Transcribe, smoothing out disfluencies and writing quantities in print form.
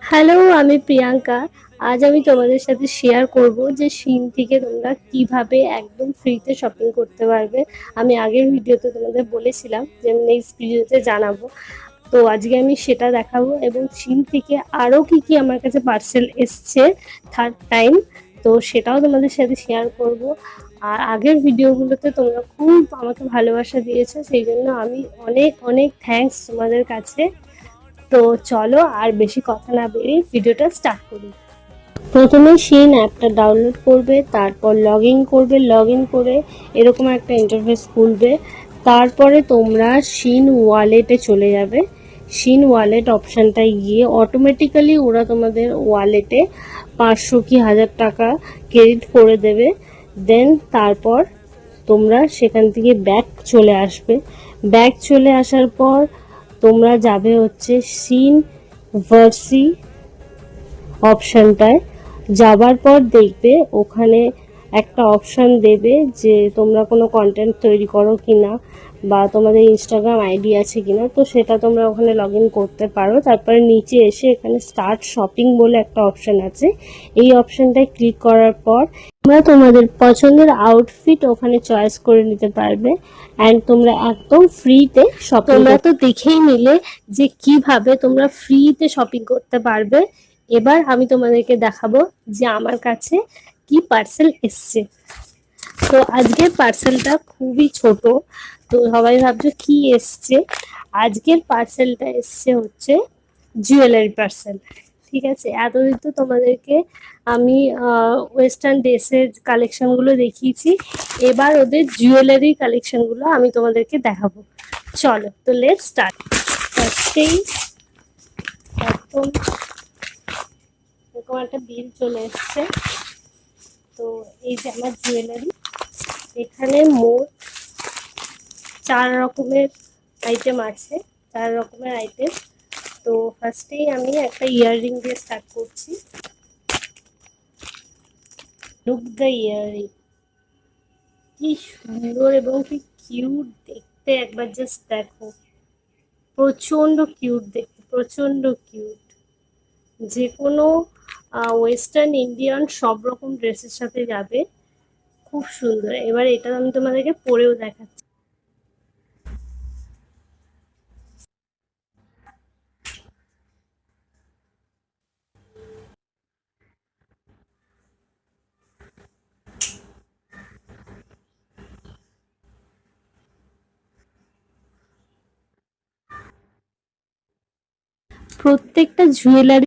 Hello, আমি প্রিয়াঙ্কা। আজ আমি তোমাদের সাথে শেয়ার করব যে শিন থেকে তোমরা কিভাবে একদম ফ্রিতে শপিং করতে পারবে। আমি আগের ভিডিওতে তোমাদের বলেছিলাম যে আমি নেক্সট ভিডিওতে জানাবো। তো আজকে আমি সেটা দেখাবো এবং শিন থেকে আরও কি কি আমার কাছে পার্সেল এসছে থার্ড টাইম, তো সেটাও তোমাদের সাথে শেয়ার করব। আর আগের ভিডিওগুলোতে তোমরা খুব আমাকে ভালোবাসা দিয়েছো, সেই জন্য আমি অনেক অনেক থ্যাঙ্কস তোমাদের কাছে। তো চলো আর বেশি কথা না বেরিয়ে ভিডিওটা স্টার্ট করি। প্রথমে শিন অ্যাপটা ডাউনলোড করবে, তারপর লগ ইন করবে। লগ ইন করে এরকম একটা ইন্টারফেস খুলবে। তারপরে তোমরা শিন ওয়ালেটে চলে যাবে। শিন ওয়ালেট অপশানটায় গিয়ে অটোমেটিক্যালি ওরা তোমাদের ওয়ালেটে 500 কি 1000 টাকা ক্রেডিট করে দেবে। দেন তারপর তোমরা সেখান থেকে ব্যাক চলে আসবে। ব্যাক চলে আসার পর তোমরা যাবে হচ্ছে সিন ভার্সি অপশানটায়। যাবার পর দেখবে ওখানে একটা অপশান দেবে যে তোমরা কোনো কন্টেন্ট তৈরি করো কিনা বা তোমাদের ইনস্টাগ্রাম আইডি আছে কিনা, তো সেটা তোমরা ওখানে লগ ইন করতে পারো। তারপরে নিচে এসে এখানে স্টার্ট শপিং বলে একটা অপশান আছে, এই অপশানটায় ক্লিক করার পর তোমরা তোমাদের পছন্দের আউটফিট ওখানে চয়েস করে নিতে পারবে অ্যান্ড তোমরা একদম ফ্রিতে শপিং। তোমরা তো দেখেই নিলে যে কিভাবে তোমরা ফ্রিতে শপিং করতে পারবে। এবার আমি তোমাদেরকে দেখাবো যে আমার কাছে কি পার্সেল এসছে। তো আজকের পার্সেলটা খুবই ছোট, তো সবাই ভাবছো কি এসছে। আজকের পার্সেলটা এসছে হচ্ছে জুয়েলারি পার্সেল। ঠিক আছে, এতদিন তো তোমাদেরকে আমি ওয়েস্টার্ন ড্রেসের কালেকশনগুলো দেখিয়েছি, এবার ওদের জুয়েলারি কালেকশনগুলো আমি তোমাদেরকে দেখাবো। চলো তো লেটস স্টার্ট। ফার্স্টেই একদম এরকম একটা বিল চলে এসছে। তো এই যে আমার জুয়েলারি, এখানে মোট 4 রকমের আইটেম আছে। 4 রকমের আইটেম। তো ফার্স্টেই আমি একটা ইয়াররিং দিয়ে স্টার্ট করছি। লুক দ্য ইয়াররিং, কি সুন্দর এবং কি কিউট দেখতে, একবার জাস্ট দেখো। প্রচন্ড কিউট দেখতে, প্রচন্ড কিউট। যে কোনো ওয়েস্টার্ন ইন্ডিয়ান সব রকম ড্রেসের সাথে যাবে, খুব সুন্দর। এবার এটা আমি তোমাদেরকে পরেও দেখাচ্ছি। প্রত্যেকটা জুয়েলারি